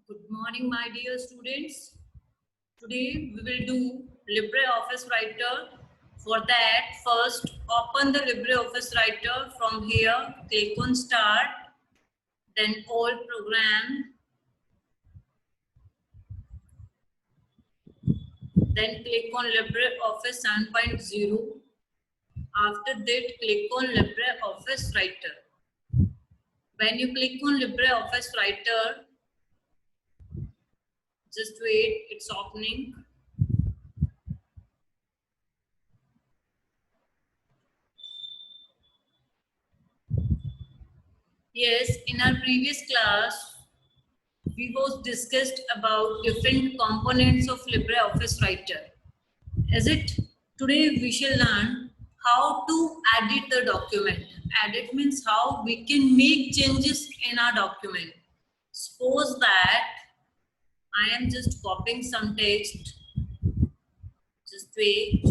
Good morning, my dear students. Today we will do LibreOffice Writer. For that, first open the LibreOffice Writer. From here, click on Start, then All Program, then click on LibreOffice 7.0. After that, click on LibreOffice Writer. When you click on LibreOffice Writer, just wait, it's opening. Yes, in our previous class, we was discussed about different components of LibreOffice Writer. Is it? Today we shall learn how to edit the document. Edit means how we can make changes in our document. Suppose that I am just copying some text. Just wait.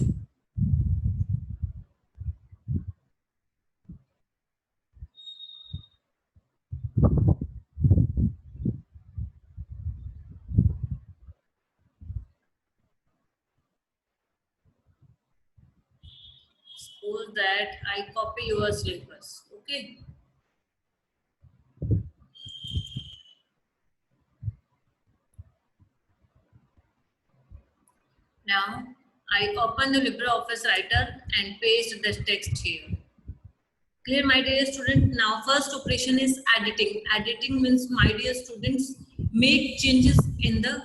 Suppose that I copy your syllabus. Okay. Now I open the LibreOffice Writer and paste the text here. Clear, my dear student? Now first operation is editing. Editing means, my dear students, make changes in the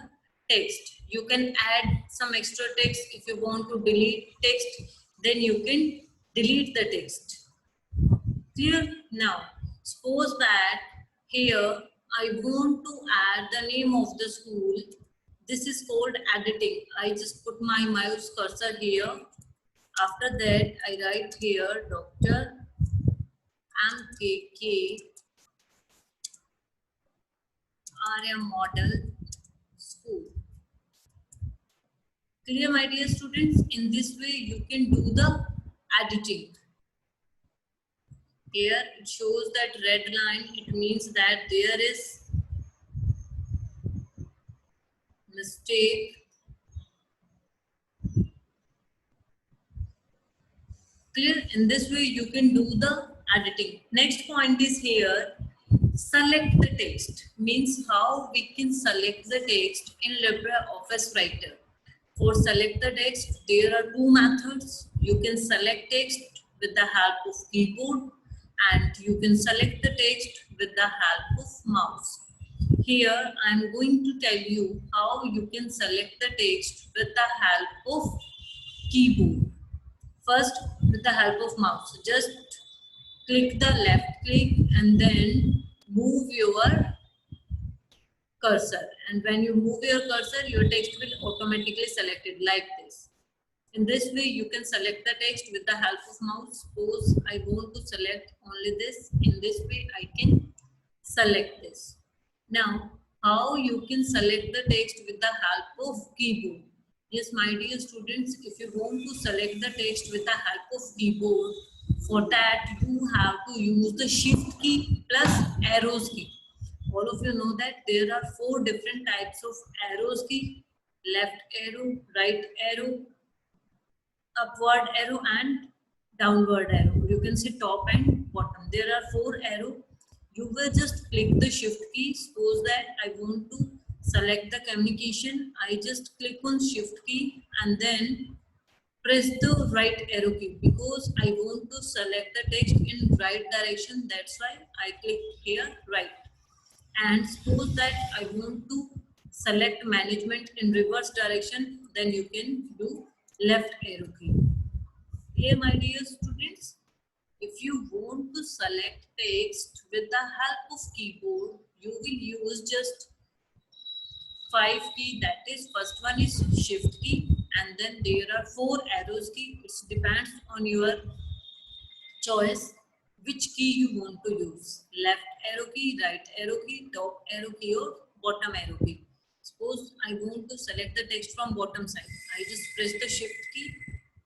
text. You can add some extra text. If you want to delete text, then you can delete the text. Clear? Now suppose that here I want to add the name of the school. This is called editing. I just put my mouse cursor here. After that I write here Dr. MKK Arya Model School. Clear, my dear students? In this way you can do the editing. Here it shows that red line. It means that there is mistake. Clear? In this way you can do the editing. Next point is here, select the text. Means how we can select the text in LibreOffice Writer. For select the text, there are two methods. You can select text with the help of keyboard, and you can select the text with the help of mouse. Here I am going to tell you how you can select the text with the help of keyboard. First, with the help of mouse, just click the left click and then move your cursor, and when you move your cursor, your text will automatically select it like this. In this way you can select the text with the help of mouse. Suppose I want to select only this. In this way I can select this. Now how you can select the text with the help of keyboard? Yes, my dear students, if you want to select the text with the help of keyboard, for that you have to use the shift key plus arrows key. All of you know that there are 4 different types of arrows key: left arrow, right arrow, upward arrow and downward arrow. You can see top and bottom. There are 4 arrow. You will just click the shift key. Suppose that I want to select the communication. I just click on shift key and then press the right arrow key, because I want to select the text in right direction. That's why I click here right. And suppose that I want to select management in reverse direction, then you can do left arrow key. Here, my dear students, if you want to select text with the help of keyboard, you will use just 5 key. That is, first one is shift key, and then there are 4 arrows key. It depends on your choice which key you want to use: left arrow key, right arrow key, top arrow key or bottom arrow key. Suppose I want to select the text from bottom side. I just press the shift key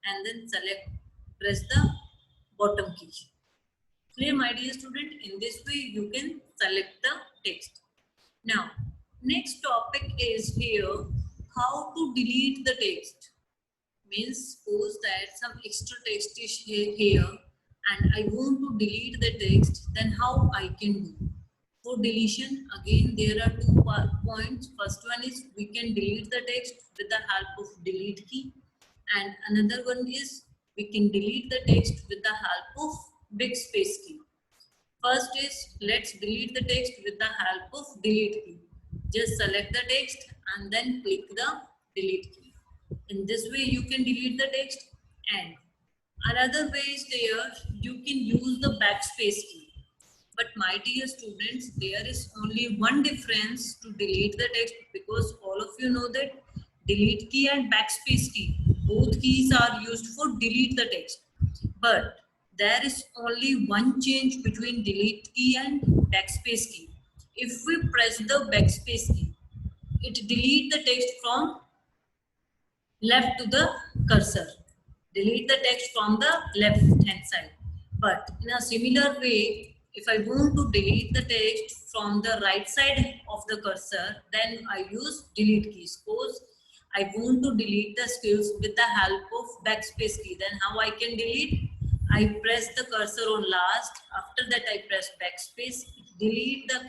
and then press the bottom key. Clear, my dear student? In this way you can select the text. Now Next topic is here how to delete the text. Means suppose that some extra text is here and I want to delete the text, then how I can do? For deletion, again there are two points. First one is we can delete the text with the help of delete key, and another one is we can delete the text with the help of backspace key. First is let's delete the text with the help of delete key. Just select the text and then click the delete key. In this way you can delete the text, and another way is there you can use the backspace key. But my dear students, there is only one difference to delete the text, because all of you know that delete key and backspace key, both keys are used for delete the text. But there is only one change between delete key and backspace key. If we press the backspace key, it deletes the text from left to the cursor. Delete the text from the left hand side. But in a similar way, if I want to delete the text from the right side of the cursor, then I use delete key. Suppose I want to delete the skills with the help of backspace key, then how I can delete? I press the cursor on last. After that I press backspace. Delete the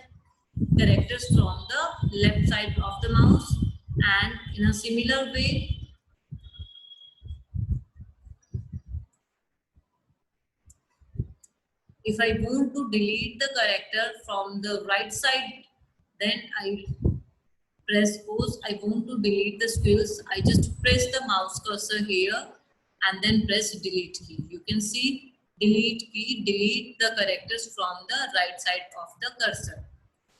characters from the left side of the mouse. And in a similar way, if I want to delete the character from the right side, then I press, suppose I want to delete the squills, I just press the mouse cursor here and then press delete key. You can see delete key, delete the characters from the right side of the cursor.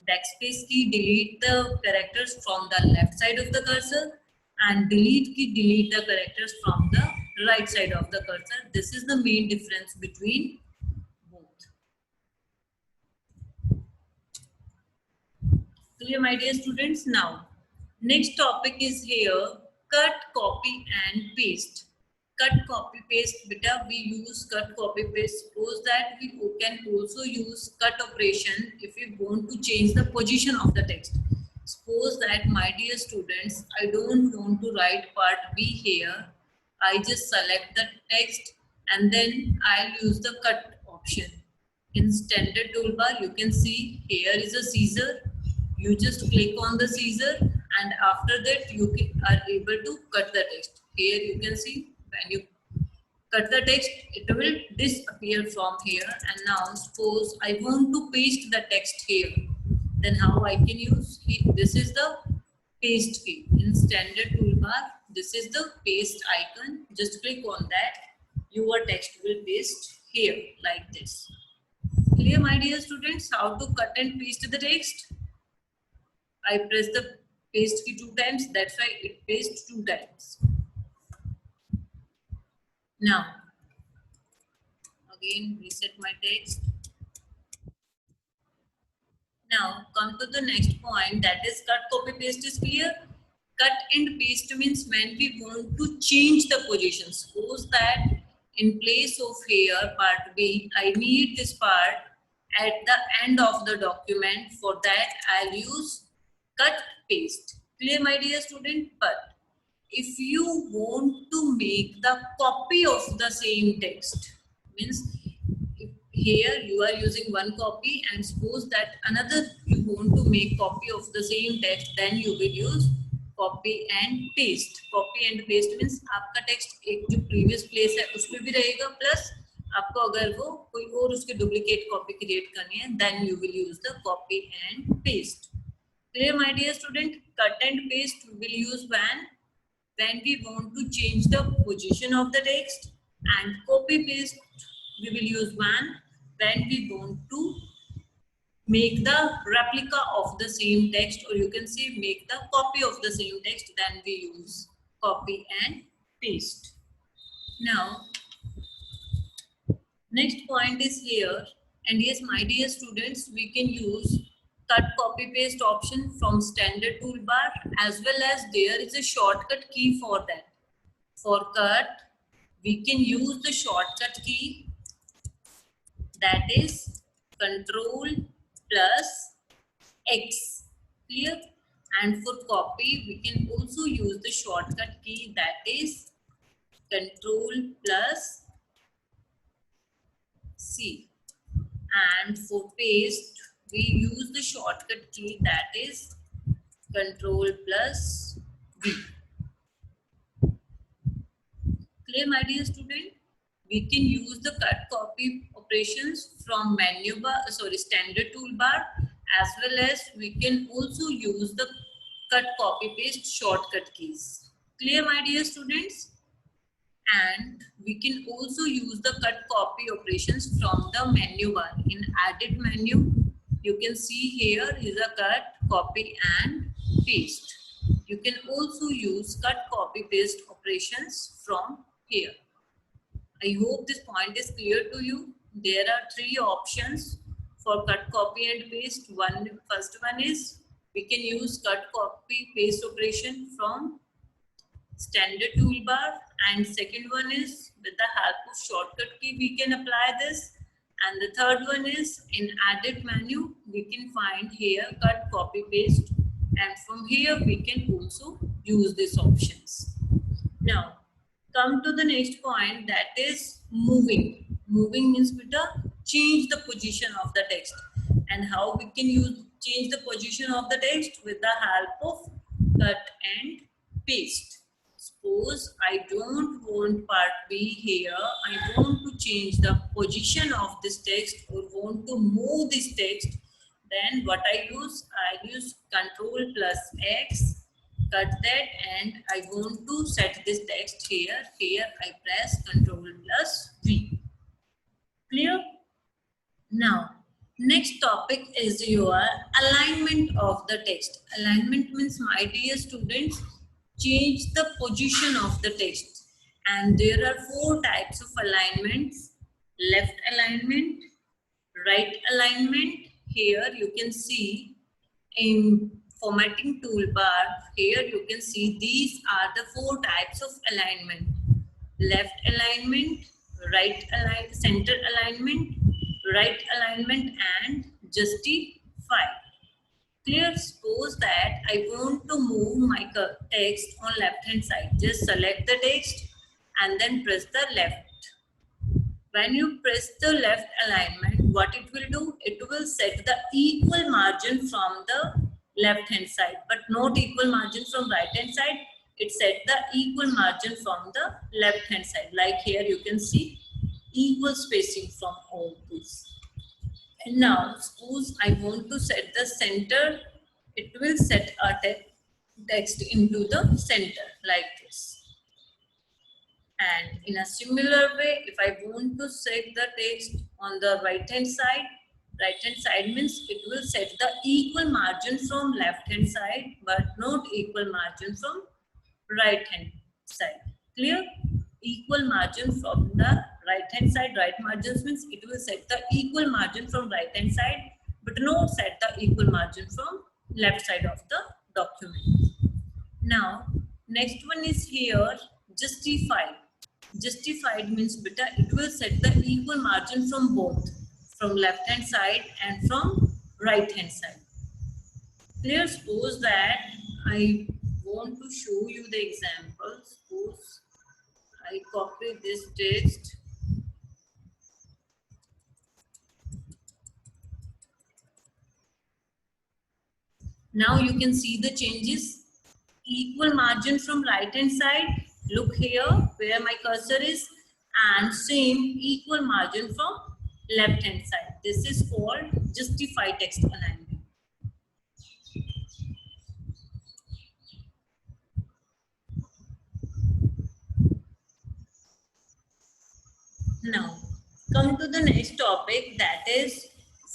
Backspace key, delete the characters from the left side of the cursor, and delete key, delete the characters from the right side of the cursor. This is the main difference between both. Clear, my dear students? Now, next topic is here, cut, copy and paste. Cut, copy, paste, beta, we use cut, copy, paste. Suppose that we can also use cut operation if we want to change the position of the text. Suppose that, my dear students, I don't want to write part B here. I just select the text and then I'll use the cut option. In standard toolbar, you can see here is a scissor. You just click on the scissor and after that you are able to cut the text. Here you can see when you cut the text, it will disappear from here. And now suppose I want to paste the text here. Then how I can use? This is the paste key. In standard toolbar, this is the paste icon. Just click on that. Your text will paste here like this. Clear, my dear students, how to cut and paste the text? I press the paste key 2 times, that's why it pastes 2 times. Now, again reset my text. Now come to the next point, that is cut, copy, paste is clear. Cut and paste means when we want to change the position. Suppose that in place of here part B, I need this part at the end of the document. For that I'll use cut, paste. Clear, my dear student? But if you want to make the copy of the same text, means here you are using one copy and suppose that another you want to make copy of the same text, then you will use copy and paste. Copy and paste means आपका text एक जो previous place है उसमें भी रहेगा, plus आपको अगर वो कोई और उसके duplicate copy create करनी है, then you will use the copy and paste. Clear, my dear student? Cut and paste we will use when we want to change the position of the text, and copy paste we will use when we want to make the replica of the same text, or you can say make the copy of the same text, then we use copy and paste. Now, next point is here, and yes, my dear students, we can use cut, copy, paste option from standard toolbar, as well as there is a shortcut key for that. For cut, we can use the shortcut key, that is Control plus X. Clear? And for copy, we can also use the shortcut key, that is Control plus C. And for paste, we use the shortcut key, that is Control plus V. Clear, my dear student? We can use the cut copy operations from menu bar, standard toolbar, as well as we can also use the cut copy paste shortcut keys. Clear, my dear students? And we can also use the cut copy operations from the menu bar. In edit menu, you can see here is a cut, copy and paste. You can also use cut copy paste operations from here. I hope this point is clear to you. There are three options for cut copy and paste. First one is we can use cut copy paste operation from standard toolbar, and second one is with the help of shortcut key we can apply this, and the third one is in edit menu we can find here cut copy paste, and from here we can also use these options. Now come to the next point, that is moving. Moving means beta change the position of the text, and how we can change the position of the text with the help of cut and paste. Suppose I don't want part B here, I want to change the position of this text or want to move this text, then what I use Control plus X, cut that, and I want to set this text here. Here I press Control plus V. Clear? Now, next topic is your alignment of the text. Alignment means, my dear students, change the position of the text. And there are four types of alignments: left alignment, right alignment. Here you can see in formatting toolbar, here you can see these are the four types of alignment: left alignment, right alignment, center alignment, right alignment, and justify. Clear? Suppose that I want to move my text on left hand side. Just select the text and then press the left. When you press the left alignment, what it will do? It will set the equal margin from the left hand side, but not equal margin from right hand side. It set the equal margin from the left hand side. Like here you can see equal spacing from all these. And now suppose I want to set the center, it will set a text into the center like this. And in a similar way, if I want to set the text on the right hand side means it will set the equal margin from left hand side but not equal margin from right hand side. Clear? Equal margin from the right hand side. Right margins means it will set the equal margin from right hand side but not set the equal margin from left side of the document. Now next one is here justify. Justified means beta it will set the equal margin from both, from left hand side and from right hand side. Clear? Suppose that I want to show you the example. Suppose I copy this text. Now you can see the changes. Equal margin from right hand side. Look here where my cursor is, and same equal margin from left hand side. This is called justify text alignment. Now come to the next topic, that is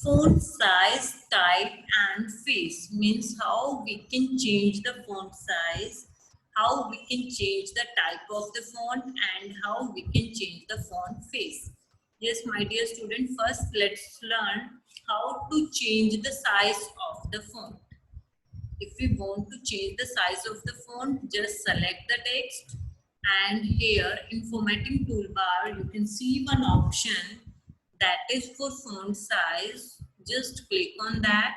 font size, type and face. Means how we can change the font size, how we can change the type of the font, and how we can change the font face. Yes, my dear student, first let's learn how to change the size of the font. If we want to change the size of the font, just select the text, and here in formatting toolbar you can see one option that is for font size. Just click on that,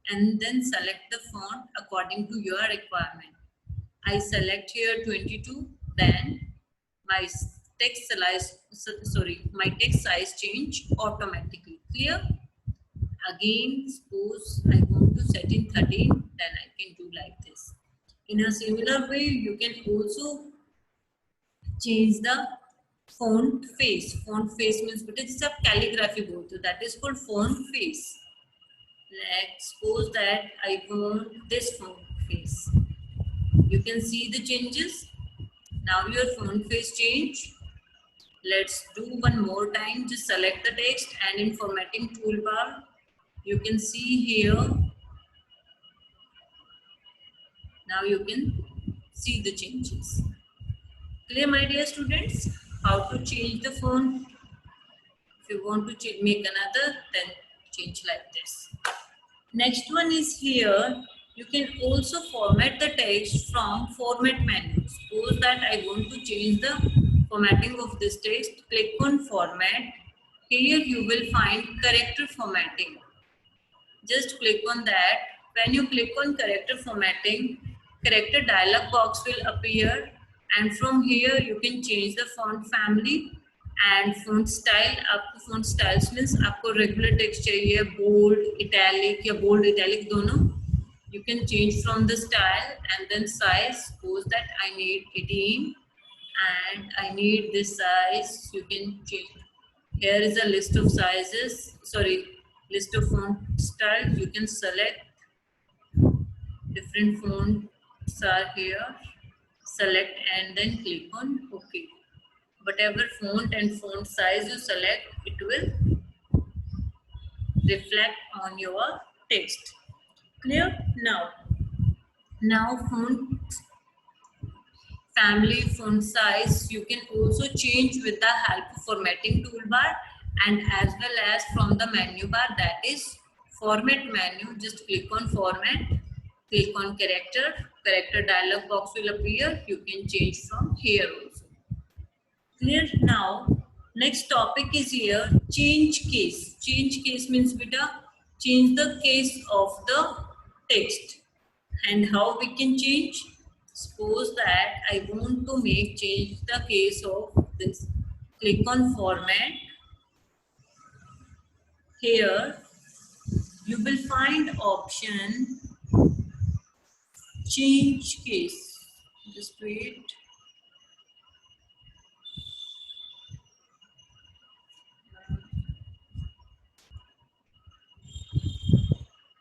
and then select the font according to your requirement. I select here 22, then my my text size change automatically. Clear? Again, suppose I want to set in 13, then I can do like this. In a similar way, you can also change the font face. Font face means it's a calligraphy board, so that is called font face. Let's suppose that I want this font face. You can see the changes. Now your font face change. Let's do one more time. Just select the text and in formatting toolbar, you can see here. Now you can see the changes. Clear, my dear students? How to change the font? If you want to make another, then change like this. Next one is here. You can also format the text from format menu. Suppose that I want to change the formatting of this text. Click on format. Here you will find character formatting. Just click on that. When you click on character formatting, character dialog box will appear, and from here you can change the font family and font style. आपको font styles means आपको regular text चाहिए, bold, italic या bold, italic दोनों. You can change from the style and then size. Suppose that I need 18 and I need this size. You can change. Here is a list of sizes. List of font styles. You can select different fonts are here. Select and then click on OK. Whatever font and font size you select, it will reflect on your text. Clear? Now font family, font size, you can also change with the help of formatting toolbar and as well as from the menu bar, that is format menu. Just click on format, click on character dialog box will appear. You can change from here also. Clear? Now next topic is here, change case. Change case means beta change the case of the text. And how we can change? Suppose that I want to change the case of this. Click on format. Here you will find option change case. Just wait.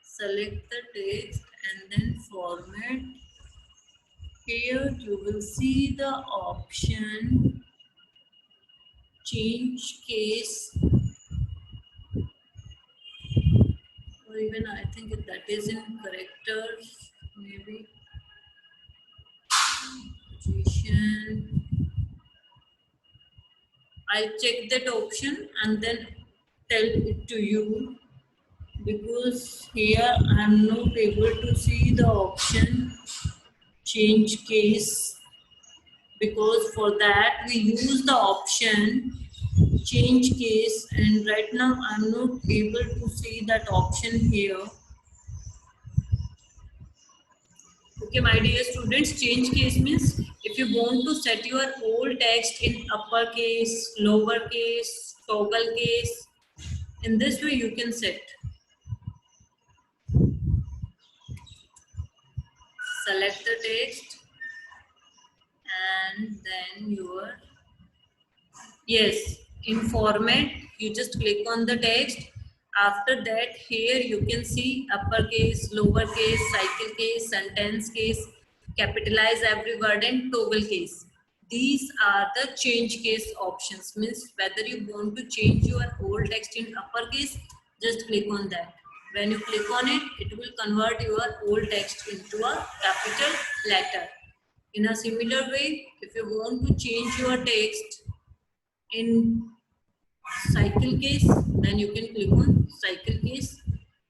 Select the text and then format. Here you will see the option change case, or even I think that is in characters, maybe position. I'll check that option and then tell it to you, because here I'm not able to see the option change case, because for that we use the option change case, and right now I'm not able to see that option here. Okay, my dear students, change case means if you want to set your whole text in uppercase, lowercase, toggle case, in this way you can set. Select the text and then in format you just click on the text. After that, here you can see uppercase, lowercase, cycle case, sentence case, capitalize every word and toggle case. These are the change case options, means whether you want to change your whole text in uppercase, just click on that. When you click on it, it will convert your whole text into a capital letter. In a similar way, if you want to change your text in cycle case, then you can click on cycle case.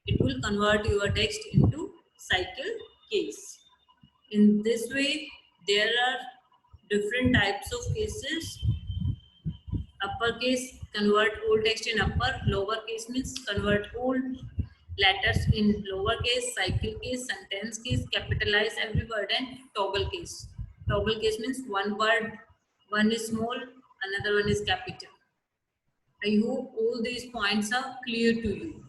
It will convert your text into cycle case. In this way, there are different types of cases. Uppercase, convert whole text in upper. Lowercase means convert whole letters in lowercase, cycle case, sentence case, capitalize every word, and toggle case. Toggle case means one word, one is small, another one is capital. I hope all these points are clear to you.